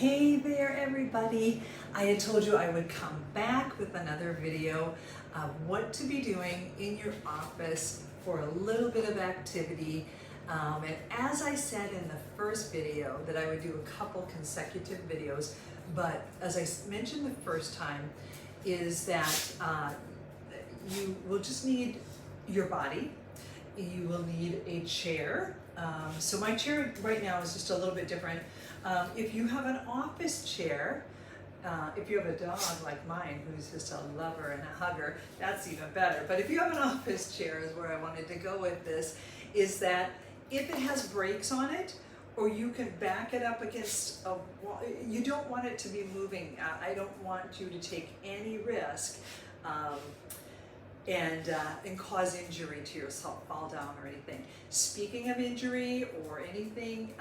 Hey there everybody! I had told you I would come back with another video of what to be doing in your office for a little bit of activity. And as I said in the first video that I would do a couple consecutive videos, but as I mentioned the first time is that you will just need your body. You will need a chair. So my chair right now is just a little bit different. If you have an office chair, if you have a dog like mine who's just a lover and a hugger, that's even better. But if you have an office chair is where I wanted to go with this, is that if it has brakes on it, or you can back it up against a wall, you don't want it to be moving. I don't want you to take any risk and cause injury to yourself, fall down or anything. Speaking of injury or anything,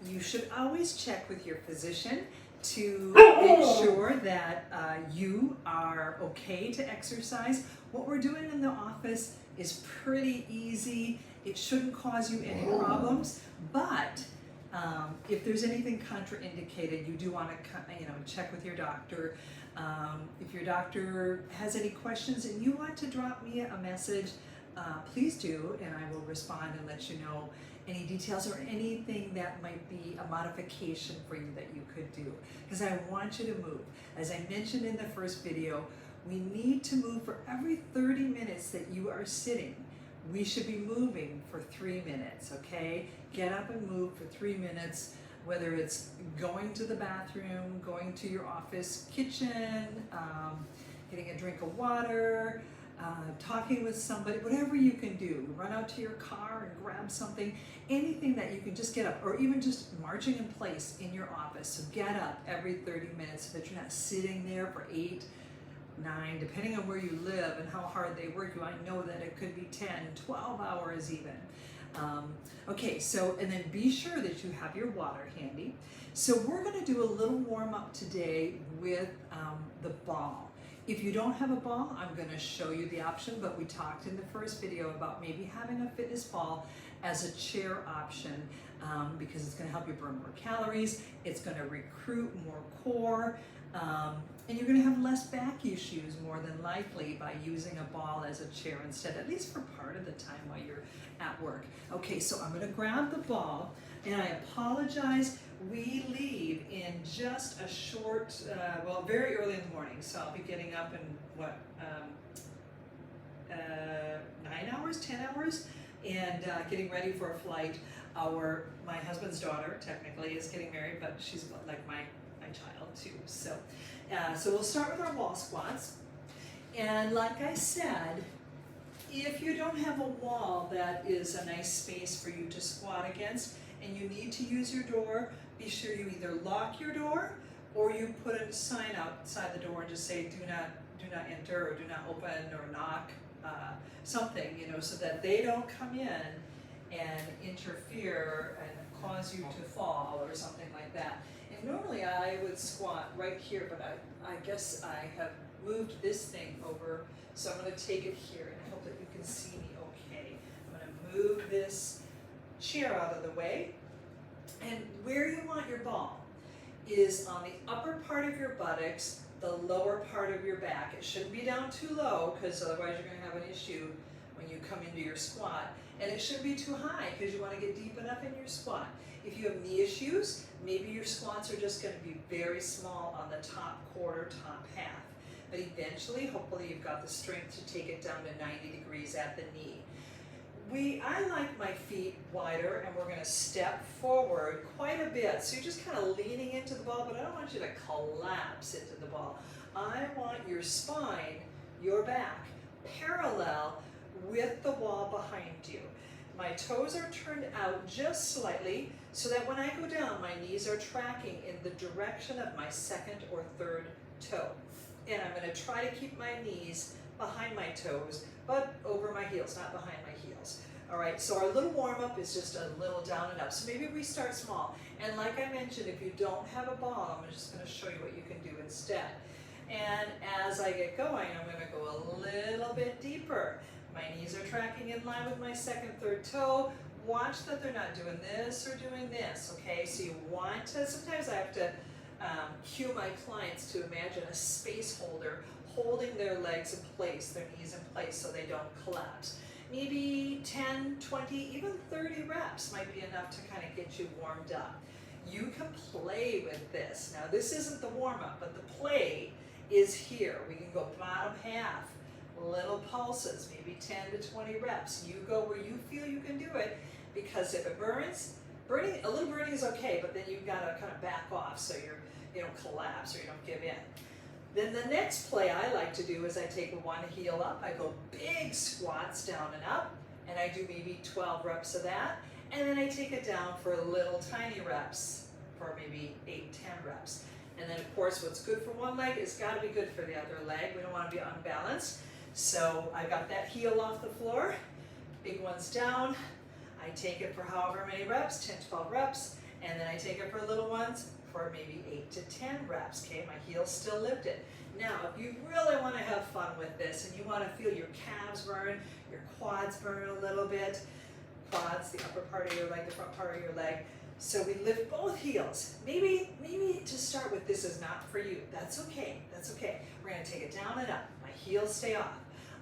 you should always check with your physician to make sure that you are okay to exercise. What we're doing in the office is pretty easy. It shouldn't cause you any problems, but if there's anything contraindicated, you do want to check with your doctor. If your doctor has any questions and you want to drop me a message, please do, and I will respond and let you know any details or anything that might be a modification for you that you could do, because I want you to move. As I mentioned in the first video, we need to move for every 30 minutes that you are sitting. We should be moving for 3 minutes, okay? Get up and move for 3 minutes, whether it's going to the bathroom, going to your office kitchen, getting a drink of water, talking with somebody, whatever you can do. Run out to your car and grab something, anything that you can just get up, or even just marching in place in your office. So get up every 30 minutes so that you're not sitting there for 8, 9, depending on where you live and how hard they work you. I know that it could be 10, 12 hours even. Okay, so, and then be sure that you have your water handy. So we're going to do a little warm up today with the ball. If you don't have a ball, I'm going to show you the option, but we talked in the first video about maybe having a fitness ball as a chair option because it's going to help you burn more calories, it's going to recruit more core, and you're going to have less back issues more than likely by using a ball as a chair instead, at least for part of the time while you're at work. Okay, so I'm going to grab the ball, and I apologize. We leave in just a short, well, very early in the morning, so I'll be getting up in what, 9 hours, 10 hours, and getting ready for a flight. My husband's daughter technically is getting married, but she's like my child too. So we'll start with our wall squats, and like I said, if you don't have a wall that is a nice space for you to squat against and you need to use your door, be sure you either lock your door or you put a sign outside the door and just say do not enter, or do not open, or knock, something, so that they don't come in and interfere and cause you to fall or something like that. And normally I would squat right here, but I guess I have moved this thing over, so I'm going to take it here, and I hope that you can see me okay. I'm going to move this chair out of the way, and where you want your ball is on the upper part of your buttocks, the lower part of your back. It shouldn't be down too low, because otherwise you're going to have an issue when you come into your squat. And it shouldn't be too high, because you want to get deep enough in your squat. If you have knee issues, maybe your squats are just going to be very small on the top quarter, top half. But eventually, hopefully you've got the strength to take it down to 90 degrees at the knee. I like my feet wider, and we're going to step forward quite a bit. So you're just kind of leaning into the ball, but I don't want you to collapse into the ball. I want your spine, your back, parallel with the wall behind you. My toes are turned out just slightly so that when I go down, my knees are tracking in the direction of my second or third toe. And I'm going to try to keep my knees behind my toes, but over my heels, not behind my heels. All right, so our little warm-up is just a little down and up. So maybe we start small. And like I mentioned, if you don't have a ball, I'm just going to show you what you can do instead. And as I get going, I'm going to go a little bit deeper. My knees are tracking in line with my second, third toe. Watch that they're not doing this or doing this, okay? So you want to, sometimes I have to cue my clients to imagine a space holder holding their legs in place, their knees in place so they don't collapse. Maybe 10, 20, even 30 reps might be enough to kind of get you warmed up. You can play with this. Now this isn't the warm-up, but the play is here. We can go bottom half, little pulses, maybe 10 to 20 reps. You go where you feel you can do it, because if it burns, a little burning is okay, but then you've got to kind of back off so you don't collapse or you don't give in. Then the next play I like to do is I take one heel up, I go big squats down and up, and I do maybe 12 reps of that, and then I take it down for little tiny reps for maybe 8, 10 reps. And then of course what's good for one leg is got to be good for the other leg. We don't want to be unbalanced. So I got that heel off the floor, big ones down, I take it for however many reps, 10, 12 reps, and then I take it for little ones for maybe 8 to 10 reps, okay? My heel's still lifted. Now, if you really want to have fun with this and you want to feel your calves burn, your quads burn a little bit, quads, the upper part of your leg, the front part of your leg, so we lift both heels. Maybe to start with, this is not for you. That's okay, that's okay. We're going to take it down and up. My heels stay off.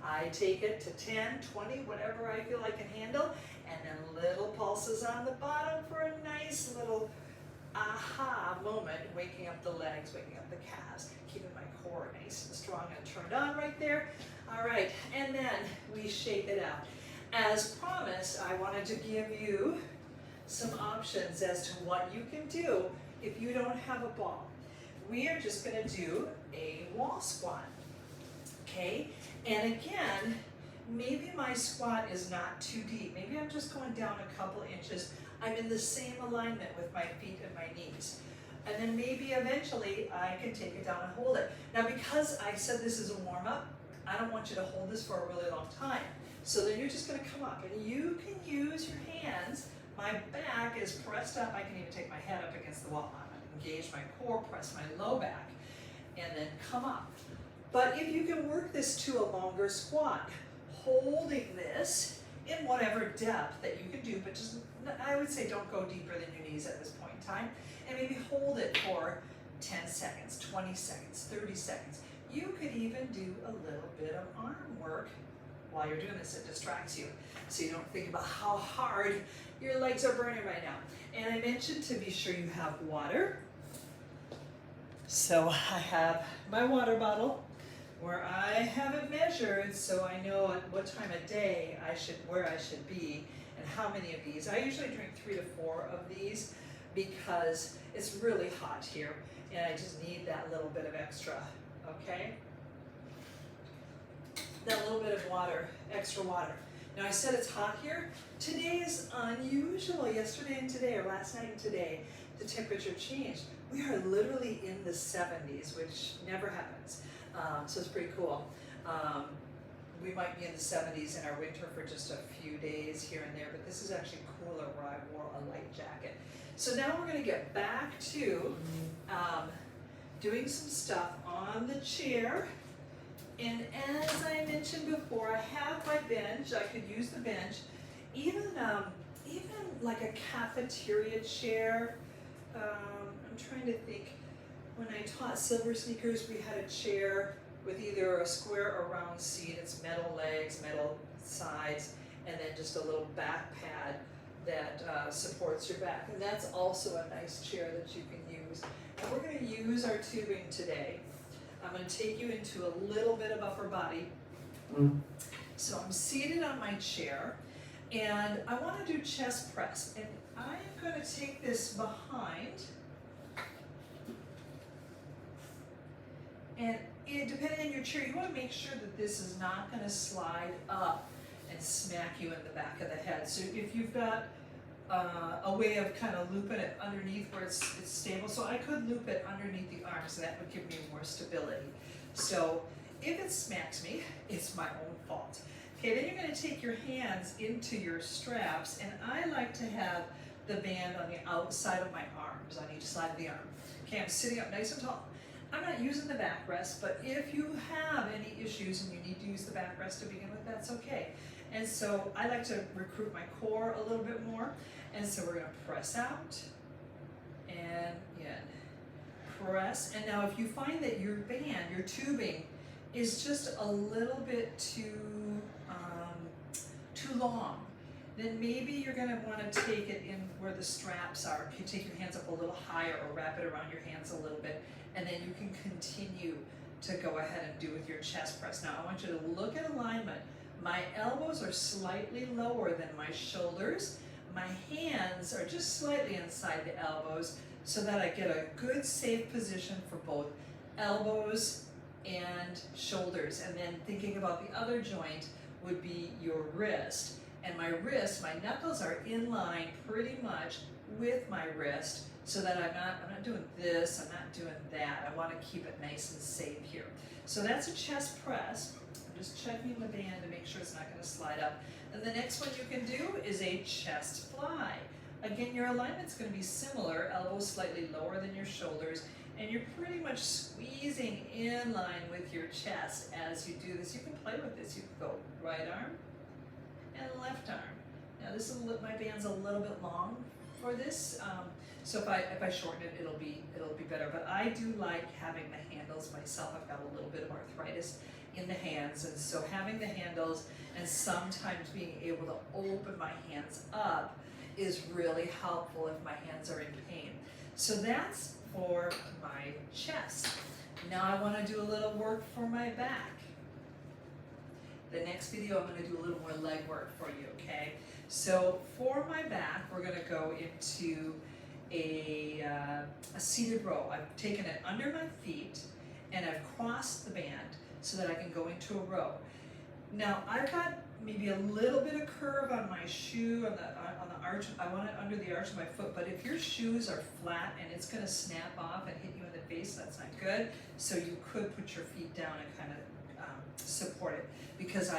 I take it to 10, 20, whatever I feel I can handle, and then little pulses on the bottom for a nice little aha moment, waking up the legs, waking up the calves, keeping my core nice and strong and turned on right there. All right, and then we shake it out. As promised, I wanted to give you some options as to what you can do if you don't have a ball. We are just going to do a wall squat, okay? And again, maybe my squat is not too deep. Maybe I'm just going down a couple inches. I'm in the same alignment with my feet and my knees. And then maybe eventually I can take it down and hold it. Now because I said this is a warm-up, I don't want you to hold this for a really long time. So then you're just going to come up and you can use your hands. My back is pressed up. I can even take my head up against the wall. I'm going to engage my core, press my low back, and then come up. But if you can work this to a longer squat, holding this in whatever depth that you can do, but just, I would say don't go deeper than your knees at this point in time, and maybe hold it for 10 seconds, 20 seconds, 30 seconds. You could even do a little bit of arm work while you're doing this. It distracts you, so you don't think about how hard your legs are burning right now. And I mentioned to be sure you have water. So I have my water bottle where I have it measured so I know at what time of day where I should be and how many of these. I usually drink 3 to 4 of these because it's really hot here and I just need that little bit of extra, okay? That little bit of water, extra water. Now I said it's hot here. Today is unusual. Yesterday and today, or last night and today, the temperature changed. We are literally in the 70s, which never happens. So it's pretty cool. We might be in the 70s in our winter for just a few days here and there, but this is actually cooler where I wore a light jacket. So now we're going to get back to doing some stuff on the chair. And as I mentioned before, I have my bench. I could use the bench. Even like a cafeteria chair. I'm trying to think. When I taught Silver Sneakers, we had a chair with either a square or round seat. It's metal legs, metal sides, and then just a little back pad that supports your back. And that's also a nice chair that you can use. And we're going to use our tubing today. I'm going to take you into a little bit of upper body. So I'm seated on my chair, and I want to do chest press. And I'm going to take this behind. And depending on your chair, you want to make sure that this is not going to slide up and smack you in the back of the head. So if you've got a way of kind of looping it underneath where it's stable, so I could loop it underneath the arm, so that would give me more stability. So if it smacks me, it's my own fault. Okay, then you're going to take your hands into your straps, and I like to have the band on the outside of my arms, on each side of the arm. Okay, I'm sitting up nice and tall. I'm not using the backrest, but if you have any issues and you need to use the backrest to begin with, that's okay. And so I like to recruit my core a little bit more. And so we're going to press out and in. press. And now if you find that your band, your tubing, is just a little bit too long, then maybe you're going to want to take it in where the straps are. You take your hands up a little higher or wrap it around your hands a little bit, and then you can continue to go ahead and do with your chest press. Now I want you to look at alignment. My elbows are slightly lower than my shoulders. My hands are just slightly inside the elbows so that I get a good safe position for both elbows and shoulders. And then thinking about the other joint would be your wrist. And my wrist, my knuckles are in line pretty much with my wrist so that I'm not doing this, I'm not doing that. I want to keep it nice and safe here. So that's a chest press. I'm just checking the band to make sure it's not going to slide up. And the next one you can do is a chest fly. Again, your alignment's going to be similar, elbows slightly lower than your shoulders, and you're pretty much squeezing in line with your chest as you do this. You can play with this. You can go right arm and left arm. Now this is my band's a little bit long for this, so if I shorten it, it'll be better. But I do like having the handles myself. I've got a little bit of arthritis in the hands, and so having the handles and sometimes being able to open my hands up is really helpful if my hands are in pain. So that's for my chest. Now I want to do a little work for my back. The next video I'm going to do a little more leg work for you, okay? So for my back, we're going to go into a seated row. I've taken it under my feet and I've crossed the band so that I can go into a row. Now I've got maybe a little bit of curve on my shoe, on the arch. I want it under the arch of my foot, but if your shoes are flat and it's going to snap off and hit you in the face, that's not good. So you could put your feet down and kind of support it. Because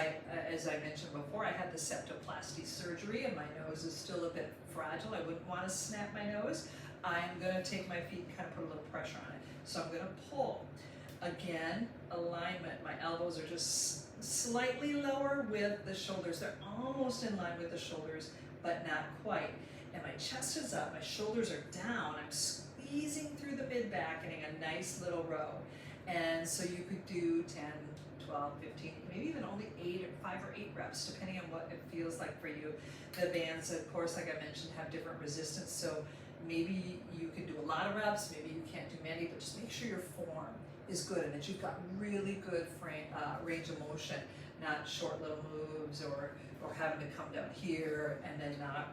as I mentioned before, I had the septoplasty surgery and my nose is still a bit fragile. I wouldn't want to snap my nose. I'm going to take my feet and kind of put a little pressure on it. So I'm going to pull. Again, alignment. My elbows are just slightly lower with the shoulders. They're almost in line with the shoulders, but not quite. And my chest is up, my shoulders are down. I'm squeezing through the mid-back, getting a nice little row. And so you could do 10, 12, 15, maybe even only 5 or 8 reps, depending on what it feels like for you. The bands, of course, like I mentioned, have different resistance, so maybe you can do a lot of reps, maybe you can't do many, but just make sure your form is good and that you've got really good range of motion, not short little moves or having to come down here and then not,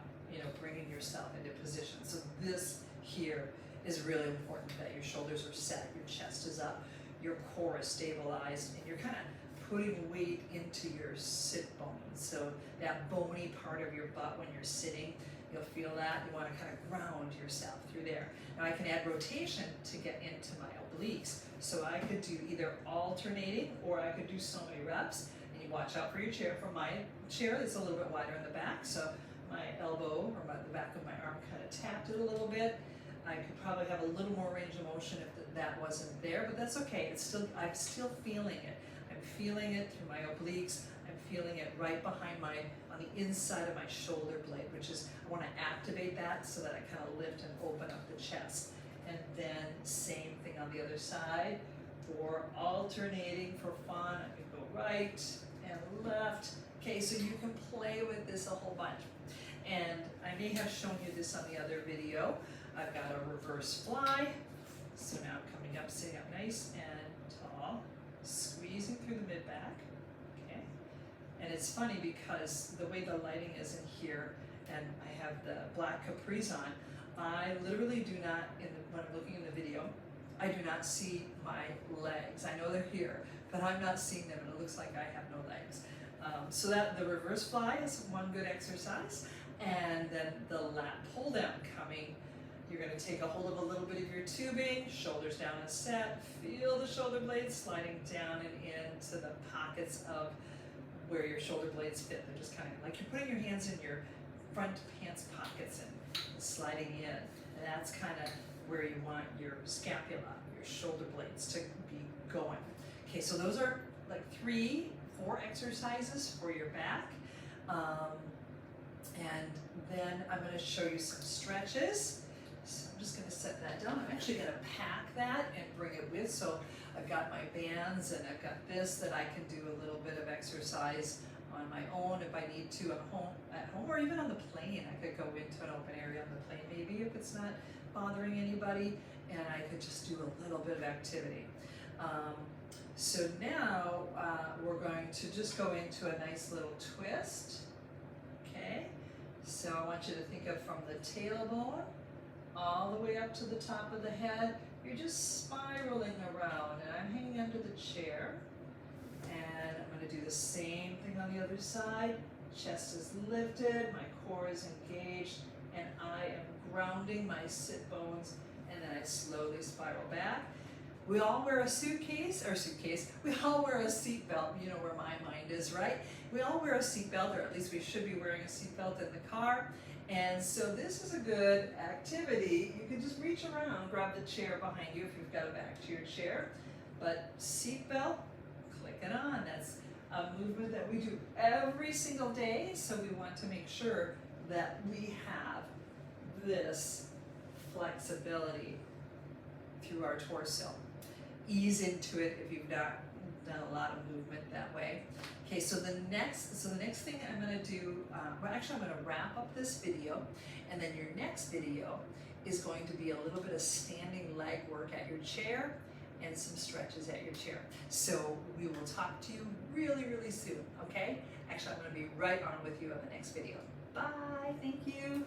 bringing yourself into position. So this here is really important, that your shoulders are set, your chest is up, your core is stabilized, and you're kind of putting weight into your sit bones. So that bony part of your butt when you're sitting, you'll feel that. You want to kind of ground yourself through there. Now I can add rotation to get into my obliques. So I could do either alternating or I could do so many reps. And you watch out for your chair. For my chair, it's a little bit wider in the back, so my elbow or the back of my arm kind of tapped it a little bit. I could probably have a little more range of motion if that wasn't there, but that's okay. I'm still feeling it. I'm feeling it through my obliques. I'm feeling it right behind on the inside of my shoulder blade, which is, I want to activate that so that I kind of lift and open up the chest. And then same thing on the other side. For alternating for fun, I can go right and left. Okay, so you can play with this a whole bunch. And I may have shown you this on the other video. I've got a reverse fly. So now I'm coming up, sitting up nice and tall, squeezing through the mid-back. Okay. And it's funny because the way the lighting is in here, and I have the black capris on, I literally do not, when I'm looking in the video, I do not see my legs. I know they're here, but I'm not seeing them, and it looks like I have no legs. So that the reverse fly is one good exercise, and then the lat pull down coming. You're going to take a hold of a little bit of your tubing, shoulders down and set, feel the shoulder blades sliding down and into the pockets of where your shoulder blades fit. They're just kind of like you're putting your hands in your front pants pockets and sliding in. And that's kind of where you want your scapula, your shoulder blades to be going. Okay, so those are like 3, 4 exercises for your back. And then I'm going to show you some stretches. So I'm just going to set set that down. I'm actually gonna pack that and bring it with, so I've got my bands and I've got this that I can do a little bit of exercise on my own if I need to at home or even on the plane. I could go into an open area on the plane maybe if it's not bothering anybody, and I could just do a little bit of activity. So now we're going to just go into a nice little twist. Okay, so I want you to think of from the tailbone all the way up to the top of the head. You're just spiraling around, and I'm hanging under the chair. And I'm going to do the same thing on the other side. Chest is lifted, my core is engaged, and I am grounding my sit bones, and then I slowly spiral back. We all wear a suitcase, we all wear a seatbelt. You know where my mind is, right? We all wear a seatbelt, or at least we should be wearing a seatbelt in the car. And so this is a good activity. You can just reach around, grab the chair behind you if you've got a back to your chair. But seatbelt, click it on. That's a movement that we do every single day, so we want to make sure that we have this flexibility through our torso. Ease into it if you've not done a lot of movement that way. Okay, so the next thing I'm going to do, well, actually I'm going to wrap up this video, and then your next video is going to be a little bit of standing leg work at your chair and some stretches at your chair. So we will talk to you really, really soon, okay? Actually, I'm going to be right on with you on the next video. Bye, thank you.